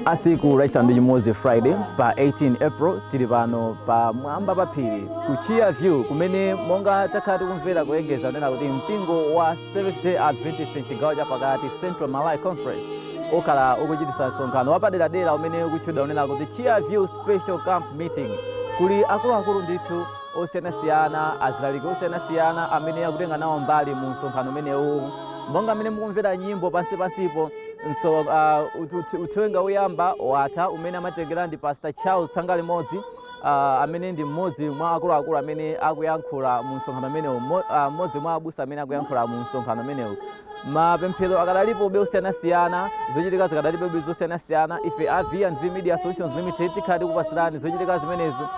asiku laisa ndi chimodzi Friday pa 18 April tili pano pa mwamba pa phiri ku Chia View kumene monga takhala tikumvera kuyengeza kunena kuti mpingo wa Seventh Day Adventist mchigawo cha pakati Central Malay Conference okhala ukuchitisa msonkhano wapaderadera umene ukutchedwa unena kuti Chia View Special Camp Meeting. Kuli akuluakulu ndithu osiyanasiyana, azilaliki osiyanasiyana amene akutenga nawo mbali mu msonkhano umenewu. Monga amene mukumvera nyimbo pansipo so uthenga uyamba watha umene amatengera ndi Pastor Charles Tangalimodzi amene ndi mmodzi mwa akuluakulu amene akuyankhula mu msonkhano umenewu, mmodzi mwa abusa amene akuyankhula mu msonkhano umenewu. Mapemphero akadalipo osiyanasiyana, zochitika zikadalipo zosiyanasiyana, ife a V&V Media Solutions Limited tikhali kupasirani zochitika zimenezo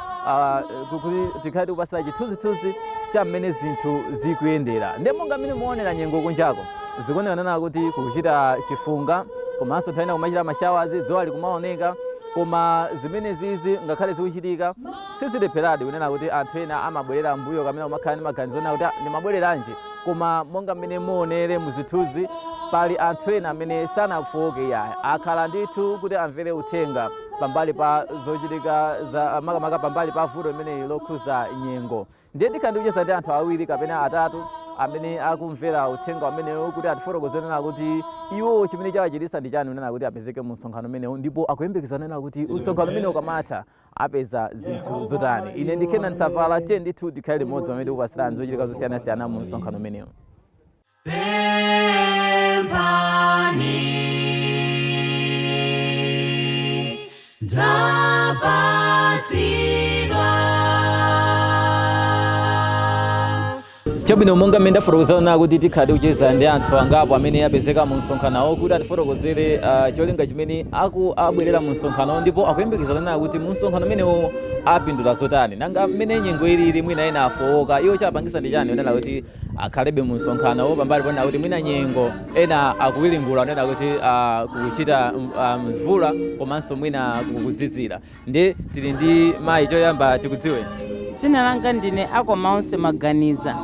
tikhali kupasira chithunzithunzi cha mmene zinthu zikuyendera. Ndiye monga mmene muonera nyengo kunjako zikuonekana kuti kukuchita chifunga, komanso nthawi ina kumachita mashawazi, dzuwa likumaoneka, koma zimene zizi ngakhale zikuchitika sizilepheradi kunena kuti anthu ena amabwerera mbuyo kamene kumakhala ndi maganizo ena kuti ndimabwereranji. Koma monga mmene muonere muzithunzi pali anthu ena amene sanafowoke yaya akhala ndithu kuti amvere uthenga pambali pa zochitika za makamaka pambali pa vuto limene lokhuza nyengo. Ndiye tikhali kucheza ndi anthu awiri kapena atatu amene akumvera uthenga umenewu kuti atifotokozere nena kuti iwo chimene chawachitisa ndi chani unena kuti apezeke mu msonkhano umenewu, ndipo akuyembekeza nena kuti msonkhano umenewu ukamatha apeza zinthu zotani. Ine ndi Kenan Savala, tiye ndithu tikhale limodzi pamene tikupasirani zochitika zosiyanasiyana mu msonkhano umenewu. Chabwino monga mmene ndafotokozana kuti tikhali kucheza ndi anthu angapo amene apezeka mu msonkhanowo kuti atifotokozere cholinga chimene abwerera mu msonkhanowo, ndipo akuyembekeza nena kuti mu msonkhano umenewo apindula zotani. Nanga mmene nyengo ilili mwina ena afowoka, iwo chapangisa ndi chani unena kuti akhalebe mu msonkhanowo pambali ponena kuti mwina nyengo ena akuwilingula unena kuti kuchita mvula komanso mwina kukuzizira. Ndiye tili ndi mayi, choyamba tikudziwe. Dzina langa ndine Akomaonse Maganiza.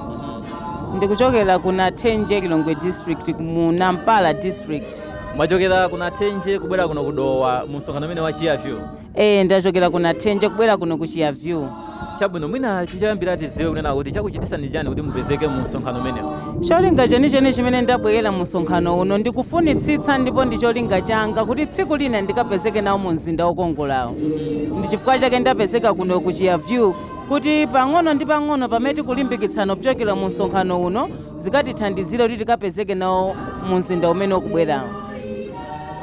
Ndikuchokera ku Nathenje Lilongwe District mu Nampala District. Mwachokera ku Nathenje kubwera kuno kudowa mu msonkhano umene wa Chia View? Ndachokera ku Nathenje kubwera kuno ku Chia View. Chabwino mwina choyambira tidziwe kunena kuti chakuchitisa ndi chani kuti mupezeke mu msonkhano umenewu? Cholinga chenicheni chimene ndabwerera mu msonkhano uno ndikufunitsitsa ndipo ndi cholinga changa kuti tsiku lina ndikapezeke nawo mu mzinda wokongolawo. Ndi chifukwa chake ndapezeka kuno ku Chia View kuti pang'ono ndi pang'ono pamene tikulimbikitsana kuchokera mu msonkhano uno zikatithandizire kuti tikapezeke nawo mu mzinda umene ukubwerawo.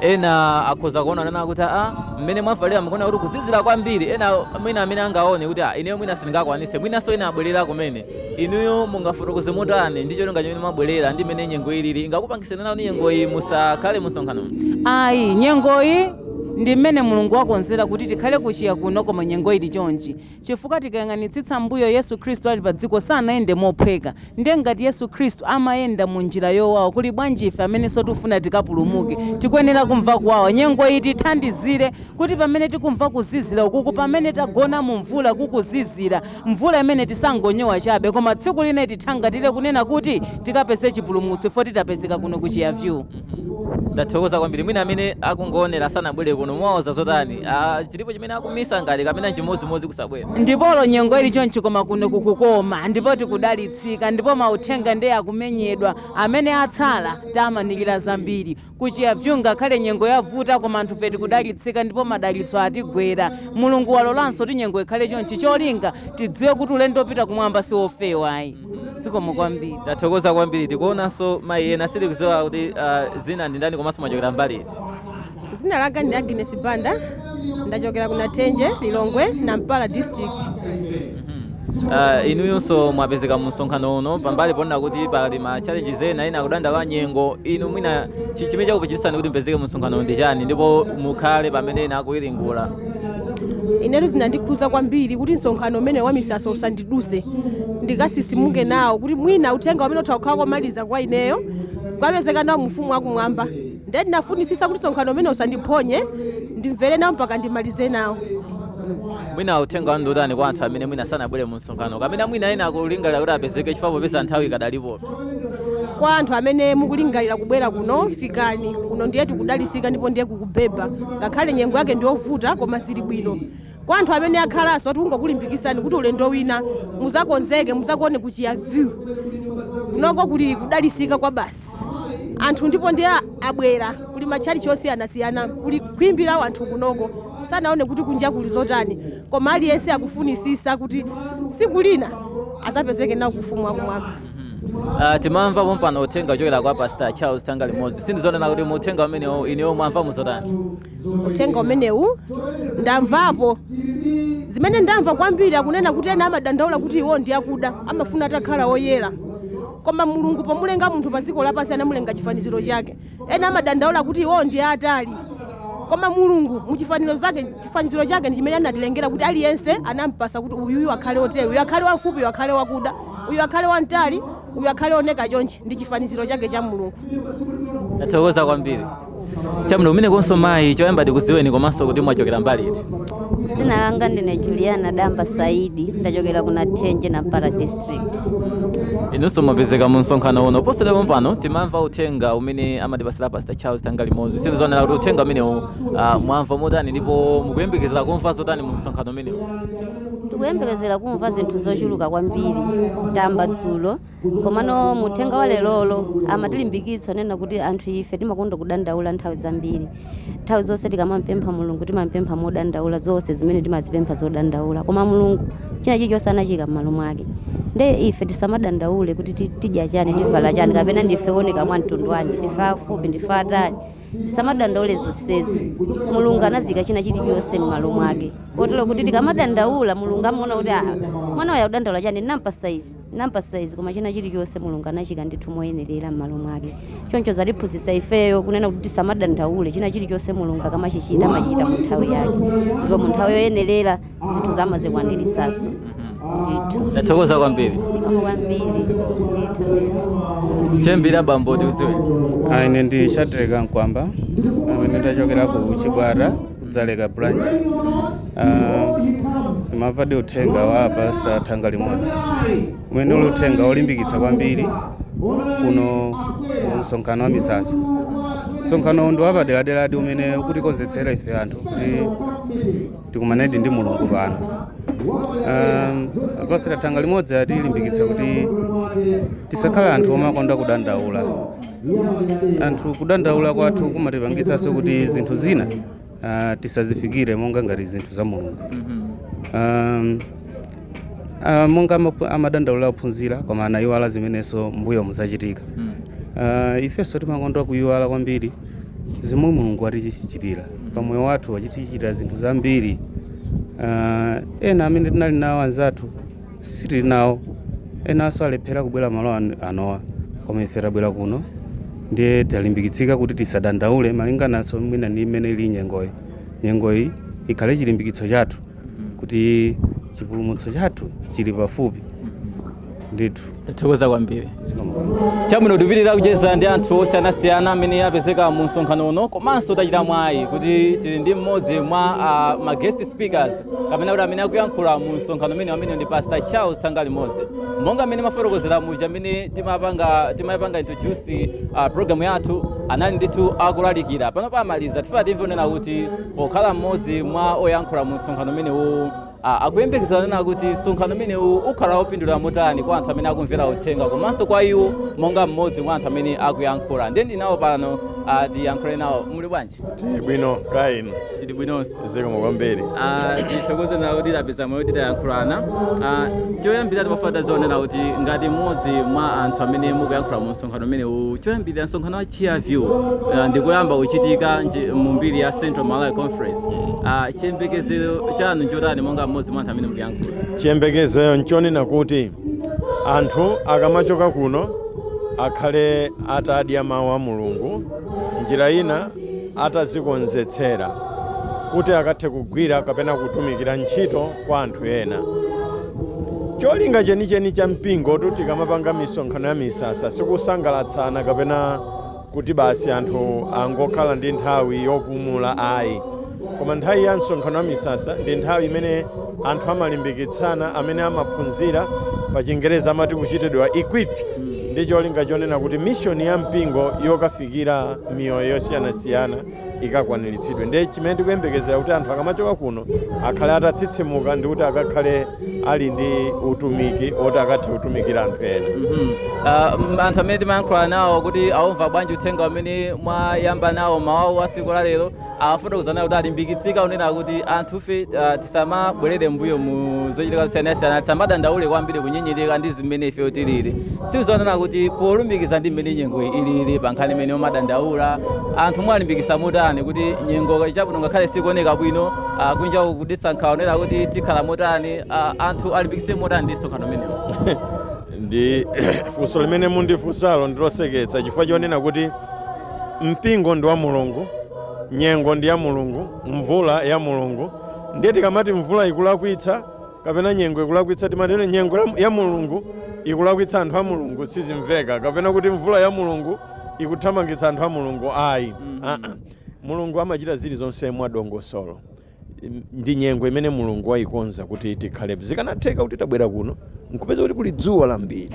Ena akhoza kuona nena kuti mmene mwavalera mukuona kuti kuzizira kwambiri, ena mwina amene angaone kuti ineyo mwina sindingakwanise, mwinanso ena abwerera kumene. Inuyo mungafotokoze motani ndi cholinga chimene mwabwerera ndi mmene nyengo ilili ingakupangise nena kuti nyengo iyi musakhale mu msonkhano? Ayi, nyengo iyi ndi mmene Mulungu wakonzera kuti tikhale kuchiya kuno, koma nyengo ili chonchi chifukwa tikayang'anitsitsa mbuyo Yesu Khristu ali pa dziko sanayende mophweka. Ndiye ngati Yesu Khristu amayenda mu njira yowawa, kuli bwanji ife amene tifuna tikapulumuke tikuyenera kumva kuwawa. Nyengo iyi tithandizire kuti pamene tikumva kuzizira ukuku, pamene tagona mu mvula kukuzizira, mvula imene tisangonyowa chabe, koma tsiku lina tithangatire kunena kuti tikapeze chipulumutso foti tapezeka kuno ku Chia View. Ndathokoza kwambiri. Mwina amene akungoonera sanabwere kuno mwaoza zotani? Chilipo chimene akumisa ngati kapena chimozimozi kusabwera? Ndipolo nyengo ili chonchi koma kuno kukukoma, ndipo tikudalitsika, ndipo mauthenga ndiye akumenyedwa. Amene atsala tamanikira zambiri ku Chia View. Ngakhale nyengo yavuta koma anthu fe tikudalitsika, ndipo madalitso atigwera. Mulungu walolanso kuti nyengo ikhale chonchi, cholinga tidziwe kuti ulendo opita kumwamba si wofewa ayi. Zikomo kwambiri. Ndathokoza kwambiri. Tikuonanso mayi ena sitikudziwa kuti zina ndi ndani komanso mwachokera mbali iti? Zina langa ndi Agnes Banda, ndachokera ku Nathenje Lilongwe Nampala District. Inuyonso mwapezeka mu msonkhano uno pambali ponena kuti pali ma challenges ena akudandala nyengo. Inu mwina chimene chakupitisani kuti mpezeke mu msonkhano ndi chani, ndipo mukhale pamene ena akuwilingula? Inetu zinandikhuza kwambiri kuti msonkhano umene wa misaso usandiduse, ndikasisimuke nawo kuti mwina uthenga umene utakhala komaliza kwa ineyo ukapezeka nawo mfumu wakumwamba. Ndiye ndinafunisisa kuti msonkhano umene usandiphonye, ndimvere nawo mpaka ndimalize nawo. Mwina uthenga wanu ndotani kwa anthu amene mwina sanabwere mu msonkhano, kapena mwina ena akulingalira kuti apezeke chifukwa popeza nthawi ikadalipo? kwa anthu amene mukulingalira kubwera kuno, fikani kuno, ndiye tikudalisika ndipo ndiye kukubeba, ngakhale nyengo yake ndiovuta koma sili bwino. Kwa anthu amene akhalaso tikungokulimbikisani kuti ulendo wina muzakonzeke, muzakuone kuchiya view kunoko kuli kudalisika kwa basi anthu, ndipo ndiye abwera kuli matchalichi osiyanasiyana, kuli kwimbira anthu kunoko sanaone kuti kunja kuli zotani, koma aliyense akufunisisa kuti siku lina azapezeke nawo kufumu wakumwamba. Timamva pompano uthenga ochokera kwa Pastor Charles Tanga Limodzi. Sindizonena kuti uthenga umenewu inewo mwamva muzotani? Uthenga umenewu ndamvapo zimene ndamva kwambiri akunena kuti ena amadandaula kuti iwo ndi akuda, amafuna atakhala oyera, koma Mulungu pomulenga munthu pa dziko lapansi anamulenga chifaniziro chake. Ena amadandaula kuti iwo ndi atali, koma Mulungu chifaniziro chake ndi chimene anatilengera kuti aliyense anampasa kuti uyu akhale otero, uyu akhale wafupi, uyu akhale wakuda, uyu akhale wamtali, uyu akhale oneka chonchi, ndi chifaniziro chake cha Mulungu. Nathokoza kwambiri. Chamno umene konso mayi choyamba tikuziweni komanso kuti mwachokera mbali iti. Dzina langa ndine Juliana Damba Saidi, ndachokera kuna Tenje na Mpala district. Inunso mwapezeka mu msonkhano uno. Posera pompano timamva uthenga umene amatipasira Pastor Charles Tanga Limodzi. Sindizonera kuti uthenga umenewu mwamva motani ndipo mukuyembekezera kumva zotani mu msonkhano umenewu? Tikuyembekezera kumva zinthu zochuluka kwambiri tamba dzulo, komano muthenga wa lelolo amatilimbikitsa nena kuti anthu ife timakonda kudandaula nthawi zambiri. Nthawi zonse tikamampempha Mulungu timampempha modandaula zonse zimene timazipempha zodandaula, koma Mulungu china chilichonse anachika m'malo mwake. Nde ife tisamadandaule kuti tidya chani, tivala chani, kapena ndife oneka mwa mtundu wanji, ndife afupi, ndife atali. Tisamadandaule zonsezo. Mulungu anazika china chilichonse m'malo mwake, kotero kuti tikamadandaula Mulungu amaona kuti mwana uyu akudandaula chani, nampa size, koma china chilichonse Mulungu anachika ndithu moyenerera m'malo mwake. Choncho zatiphunzitsa ifeyo kunena kuti tisamadandaule, china chilichonse Mulungu akamachichita amachita mu nthawi yake, ndipo mu nthawi yoyenerera zinthu zamazikwaniritsanso. Nathokoza kwambiri. Chembira bambo tiudziwe. Ine ndi Shadrack Nkwamba, amene ndachokera ku Chibwata kudzaleka branch. Timamva uthenga wa Pastor Tanga Limodzi, umene uli uthenga olimbikitsa kwambiri kuno msonkhano wa misasa. Msonkhano ndi wapaderadera umene ukutikonzetsera ife anthu kuti tikumanedi ndi Mulungu pano. Pastor Tanga Limodzi atilimbikitsa kuti tisakhala anthu omakonda kudandaula. Anthu kudandaula kwathu kumatipangitsanso kuti zinthu zina tisazifikire monga ngati zinthu za Mulungu. Monga amadandaula ophunzira koma anayiwala zimenenso mbuyo muzachitika. Ifenso timakonda kuyiwala kwambiri zimwe Mulungu atichitira pamoyo wathu, wachitichitira zinthu zambiri. Ena amene tinali nawo anzathu sitili nawo, enanso alephera kubwera malo anowa, koma ife tabwera kuno ndiye talimbikitsika kuti tisadandaule malingananso mwina ndi imene ili nyengoyi ikhale chilimbikitso chathu kuti chipulumutso chathu chili pafupi ndithu. Tathokoza kwambiri. Chamwino tupitira kucheza ndi anthu osiyanasiyana amene apezeka mu msonkhano uno, komanso tachita mwayi kuti tili ndi mmodzi mwa ma guest speakers kapena kuti amene akuyankhula mu msonkhano umene amene ndi Pastor Charles Tanga Limodzi. Monga amene mafotokozera muja amene timapanga introduce program yathu anali ndithu akulalikira pano pamaliza tifuna timve kuti pokhala mmodzi mwa oyankhula mu msonkhano umenewu akuyembekeza nena kuti msonkhano umenewu ukhala opindulira motani kwa anthu amene akumvera uthenga komanso kwa iwo monga mmodzi mwa anthu amene akuyankhula. Ndiye ndinawo pano tiyankhule nawo. Muli bwanji? Tili bwino kaino. Tili bwinonso. Zikomo kwambiri. Tithokoze nawo kuti tapeza moyo titayankhulana. Choyambirira timafuna zonena kuti ngati mmodzi mwa anthu amene mukuyankhula mu msonkhano umenewu, choyambirira msonkhano wa Chia View ndikuyamba kuchitika mu mbiri ya Central Malawi Conference. Chiyembekezero chanu njotani monga mmodzi mwa anthu amene mukuyankhula? Chiyembekezo nchonena kuti anthu akamachoka kuno akhale atadya mawu a Mulungu, njira ina atazikonzetsera kuti akathe kugwira kapena kutumikira ntchito kwa anthu ena. Cholinga chenicheni cha mpingo tikamapanga misonkhano ya misasa sikusangalatsana kapena kuti basi anthu angokhala ndi nthawi yopumula ayi, koma nthawi ya msonkhano wa misasa ndi nthawi imene anthu amalimbikitsana, amene amaphunzira pa Chingereza amati kuchitidwa equip ndi cholinga chonena kuti mishoni ya mpingo yokafikira miyoyo yosiyanasiyana ikakwaniritsidwe. Ndiye chimene tikuyembekezera kuti anthu akamachoka kuno akhale atatsitsimuka ndi kuti akakhale ali ndi utumiki oti akathe kutumikira anthu ena. Anthu amene timayankhula nawo kuti aumva bwanji uthenga umene mwayamba nawo mawu a tsiku la lero afotokozana kuti alimbikitsika unena kuti anthufe tisamabwerere mbuyo mu zochitika zosiyanasiyana, tisamadandaule kwambiri kunyinyirika ndi zimene ife tilili. Sizonena kuti polumikiza ndi mmene nyengo ilili pa nkhani imene umadandaula anthu mwalimbikisa motani kuti nyengo chabwino ngakhale sikuoneka bwino kunja kudetsa nkhaonera kuti tikhala motani, anthu alimbikise motani ndi msonkhano umenewo. Ndi funso limene mundifunsalo ndiloseketsa chifukwa chonena kuti mpingo ndi wa Mulungu, nyengo ndi ya Mulungu, mvula ya Mulungu. Ndiye tikamati mvula ikulakwitsa kapena nyengo ikulakwitsa timatene nyengo ya Mulungu ikulakwitsa anthu a Mulungu sizimveka, kapena kuti mvula ya Mulungu ikuthamangitsa anthu a Mulungu ayi. Mulungu amachita zilizonse mwadongosolo. Ndi nyengo imene Mulungu wayikonza kuti tikhale. Zikanatheka kuti tabwera kuno nkupeza kuti kuli dzuwa lambiri,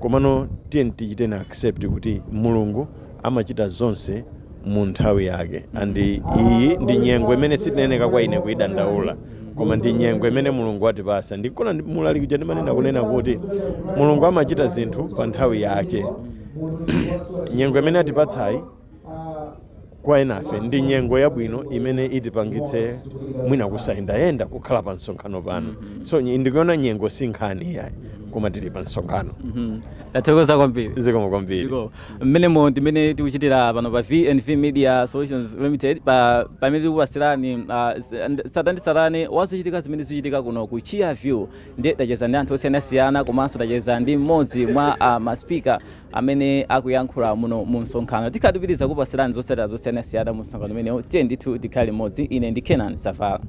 komano tiye tichite na accept kuti Mulungu amachita zonse mu nthawi yake. Andi iyi ndi nyengo imene sitineneka kwa ine kuidandaula, koma ndi nyengo imene Mulungu watipasa. Ndikona mulalikuja ndimanena kunena kuti Mulungu amachita zinthu pa nthawi yake. Nyengo imene atipatsayi kwa enafe ndi nyengo yabwino imene itipangitse mwina kusayendayenda kukhala pa msonkhano pano. So ndikuona nyengo si nkhani yayi, koma tili pa msonkhano. Tathokoza kwambiri. Zikomo kwambiri. Mmenemo ndimene tikuchitira pano pa VNV Media Solutions Limited pamene tikupasirani satani wazochitika zimene zikuchitika kuno ku Chia View. Ndiye tacheza ndi anthu osiyanasiyana komanso tacheza ndi mmodzi mwa maspika amene akuyankhula muno mu msonkhano. Tikhatipitiriza kupasirani zosiyana mu msonkhano umenewo. Tiye ndithu tikhale limodzi. Ine ndi Kenan Safala.